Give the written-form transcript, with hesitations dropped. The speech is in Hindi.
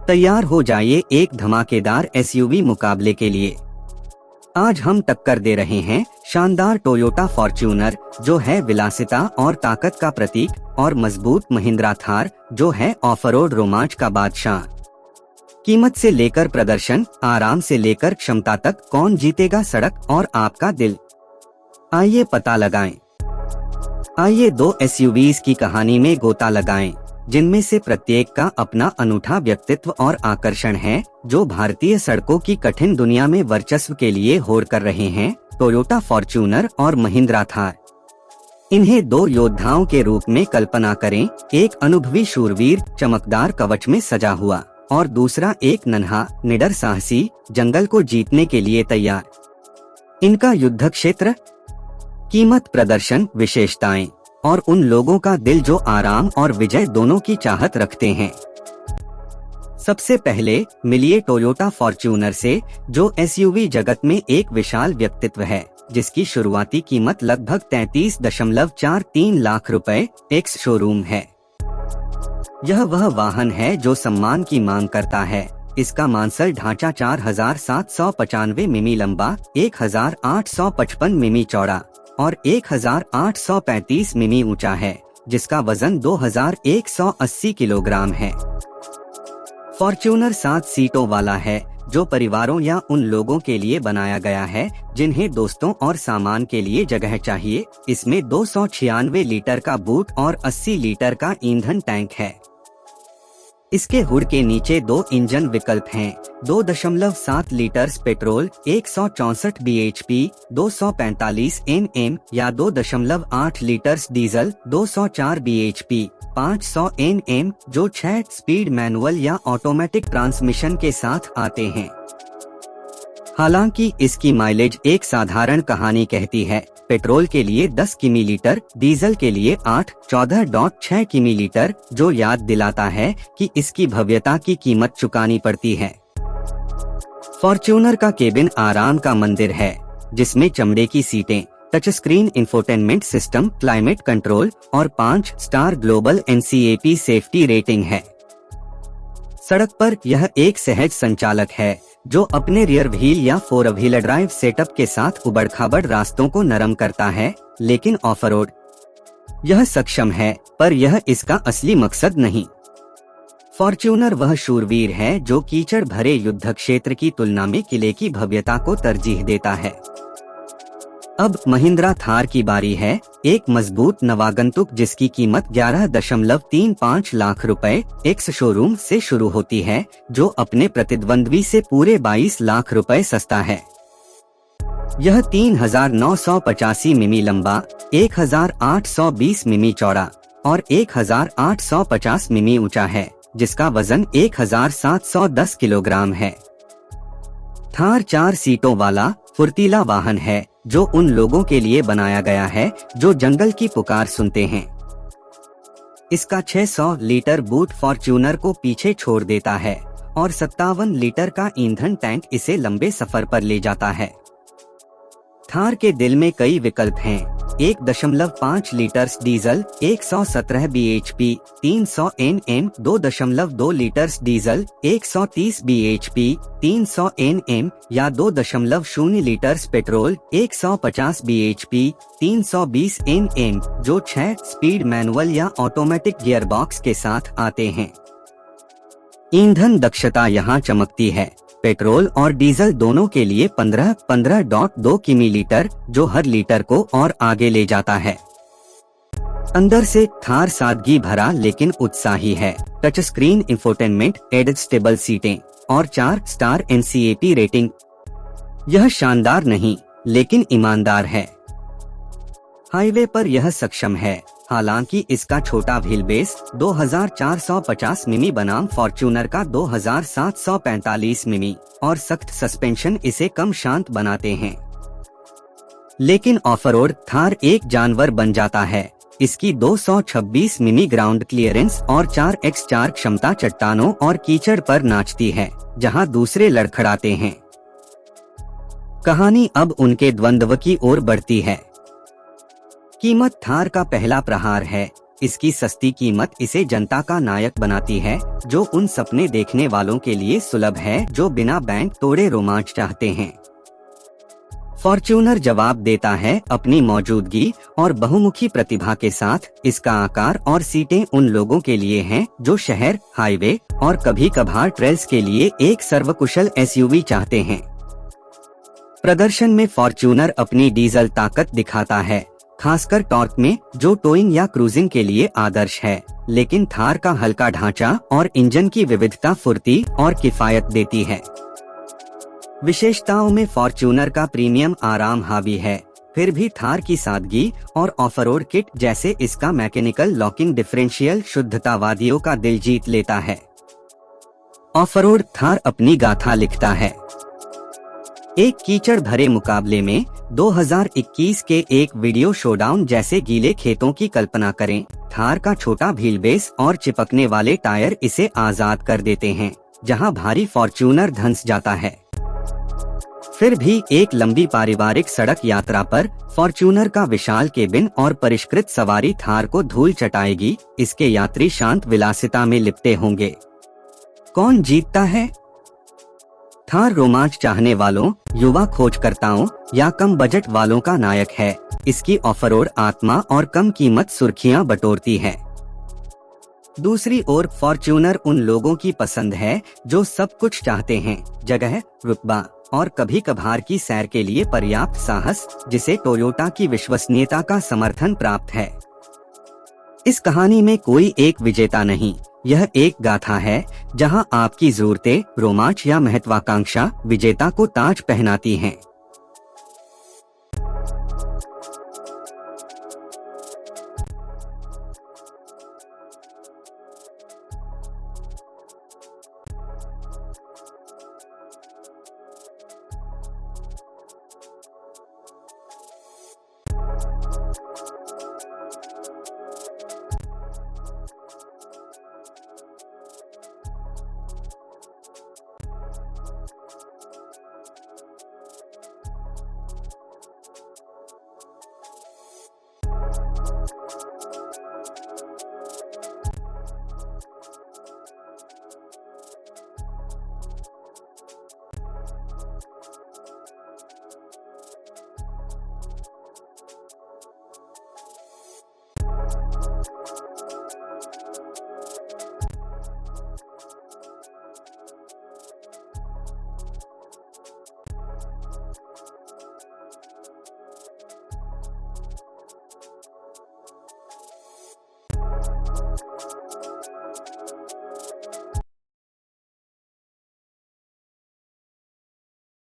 तैयार हो जाइए एक धमाकेदार एसयूवी मुकाबले के लिए। आज हम टक्कर दे रहे हैं शानदार टोयोटा फॉर्च्यूनर जो है विलासिता और ताकत का प्रतीक, और मजबूत महिंद्रा थार जो है ऑफ-रोड रोमांच का बादशाह। कीमत से लेकर प्रदर्शन, आराम से लेकर क्षमता तक, कौन जीतेगा सड़क और आपका दिल? आइए पता लगाएं। आइए दो एसयूवीज की कहानी में गोता लगाएं, जिनमें से प्रत्येक का अपना अनूठा व्यक्तित्व और आकर्षण है, जो भारतीय सड़कों की कठिन दुनिया में वर्चस्व के लिए होड़ कर रहे हैं। टोयोटा फॉर्च्यूनर और महिंद्रा थार। इन्हें दो योद्धाओं के रूप में कल्पना करें, एक अनुभवी शूरवीर चमकदार कवच में सजा हुआ, और दूसरा एक नन्हा निडर साहसी जंगल को जीतने के लिए तैयार। इनका युद्ध क्षेत्र, कीमत, प्रदर्शन, विशेषताएं और उन लोगों का दिल जो आराम और विजय दोनों की चाहत रखते हैं। सबसे पहले मिलिए टोयोटा फॉर्च्यूनर से, जो एसयूवी जगत में एक विशाल व्यक्तित्व है, जिसकी शुरुआती कीमत लगभग 33.43 लाख रुपए एक्स शोरूम है। यह वह वाहन है जो सम्मान की मांग करता है। इसका मांसल ढांचा 4795 मिमी लंबा, 1855 मिमी चौड़ा और 1835 मिमी ऊंचा है, जिसका वजन 2180 किलोग्राम है। फॉर्च्यूनर 7 सीटों वाला है, जो परिवारों या उन लोगों के लिए बनाया गया है जिन्हें दोस्तों और सामान के लिए जगह चाहिए। इसमें 296 लीटर का बूट और 80 लीटर का ईंधन टैंक है। इसके हुड के नीचे दो इंजन विकल्प हैं, 2.7 लीटर्स पेट्रोल 164 bhp 245 Nm या 2.8 लीटर्स डीजल 204 bhp 500 Nm, जो 6 स्पीड मैनुअल या ऑटोमेटिक ट्रांसमिशन के साथ आते हैं। हालांकि इसकी माइलेज एक साधारण कहानी कहती है। पेट्रोल के लिए 10 किमी लीटर, डीजल के लिए 14.6 किमी लीटर, जो याद दिलाता है कि इसकी भव्यता की कीमत चुकानी पड़ती है। फॉर्च्यूनर का केबिन आराम का मंदिर है, जिसमें चमड़े की सीटें, touch screen infotainment system, climate control और 5 star global NCAP safety rating है। सड़क पर यह एक सहज संचालक है, जो अपने रियर व्हील या 4 व्हीलर ड्राइव सेटअप के साथ उबड़-खाबड़ रास्तों को नरम करता है। लेकिन ऑफ-रोड यह सक्षम है, पर यह इसका असली मकसद नहीं। फॉर्च्यूनर वह शूरवीर है जो कीचड़ भरे युद्ध क्षेत्र की तुलना में किले की भव्यता को तरजीह देता है। अब महिंद्रा थार की बारी है, एक मजबूत नवागंतुक जिसकी कीमत 11.35 लाख रुपए एक्स शोरूम से शुरू होती है, जो अपने प्रतिद्वंद्वी से पूरे 22 लाख रुपए सस्ता है। यह 3985 मिमी लंबा, 1820 मिमी चौड़ा और 1850 मिमी ऊंचा है, जिसका वजन 1710 किलोग्राम है। थार 4 सीटों वाला फुर्तीला वाहन है, जो उन लोगों के लिए बनाया गया है जो जंगल की पुकार सुनते हैं। इसका 600 लीटर बूट फॉर्च्यूनर को पीछे छोड़ देता है, और 57 लीटर का ईंधन टैंक इसे लंबे सफर पर ले जाता है। थार के दिल में कई विकल्प हैं, 1.5 litres diesel 117 bhp 300 Nm, 2.2 litres diesel 130 bhp 300 Nm या 2.0 लीटर्स पेट्रोल 150 bhp 320 Nm, जो 6 स्पीड मैनुअल या ऑटोमेटिक गियरबॉक्स के साथ आते हैं। ईंधन दक्षता यहाँ चमकती है। पेट्रोल और डीजल दोनों के लिए 15.2 किमी लीटर, जो हर लीटर को और आगे ले जाता है। अंदर से थार सादगी भरा लेकिन उत्साही है। टच स्क्रीन इंफोटेनमेंट, एडजस्टेबल सीटें और 4 स्टार NCAP रेटिंग। यह शानदार नहीं, लेकिन ईमानदार है। हाईवे पर यह सक्षम है, हालांकि इसका छोटा व्हील बेस 2450 मिमी बनाम फॉर्च्यूनर का 2745 मिमी और सख्त सस्पेंशन इसे कम शांत बनाते हैं। लेकिन ऑफ-रोड थार एक जानवर बन जाता है। इसकी 226 मिमी ग्राउंड क्लियरेंस और 4x4 क्षमता चट्टानों और कीचड़ पर नाचती है, जहां दूसरे लड़खड़ाते हैं। कहानी अब उनके द्वंद्व की ओर बढ़ती है। कीमत थार का पहला प्रहार है इसकी सस्ती कीमत इसे जनता का नायक बनाती है, जो उन सपने देखने वालों के लिए सुलभ है जो बिना बैंक तोड़े रोमांच चाहते हैं। फॉर्च्यूनर जवाब देता है अपनी मौजूदगी और बहुमुखी प्रतिभा के साथ। इसका आकार और सीटें उन लोगों के लिए हैं जो शहर, हाईवे और कभी कभार ट्रेल्स के लिए एक सर्वकुशल एसयूवी चाहते हैं। प्रदर्शन में फॉर्च्यूनर अपनी डीजल ताकत दिखाता है, खासकर टॉर्क में, जो टोइंग या क्रूजिंग के लिए आदर्श है। लेकिन थार का हल्का ढांचा और इंजन की विविधता फुर्ती और किफायत देती है। विशेषताओं में फॉर्च्यूनर का प्रीमियम आराम हावी है, फिर भी थार की सादगी और ऑफरोड किट जैसे इसका मैकेनिकल लॉकिंग डिफरेंशियल शुद्धतावादियों का दिल जीत लेता है। ऑफरोड थार अपनी गाथा लिखता है। एक कीचड़ भरे मुकाबले में 2021 के एक वीडियो शोडाउन जैसे गीले खेतों की कल्पना करें। थार का छोटा व्हीलबेस और चिपकने वाले टायर इसे आजाद कर देते हैं, जहां भारी फॉर्च्यूनर धंस जाता है। फिर भी एक लंबी पारिवारिक सड़क यात्रा पर फॉर्च्यूनर का विशाल केबिन और परिष्कृत सवारी थार को धूल चटाएगी। इसके यात्री शांत विलासिता में लिपटे होंगे। कौन जीतता है? थार रोमांच चाहने वालों, युवा खोजकर्ताओं या कम बजट वालों का नायक है। इसकी ऑफरोड आत्मा और कम कीमत सुर्खियां बटोरती है। दूसरी ओर फॉर्च्यूनर उन लोगों की पसंद है जो सब कुछ चाहते हैं, जगह, रुतबा और कभी कभार की सैर के लिए पर्याप्त साहस, जिसे टोयोटा की विश्वसनीयता का समर्थन प्राप्त है। इस कहानी में कोई एक विजेता नहीं, यह एक गाथा है जहां आपकी जरूरतें, रोमांच या महत्वाकांक्षा विजेता को ताज पहनाती हैं।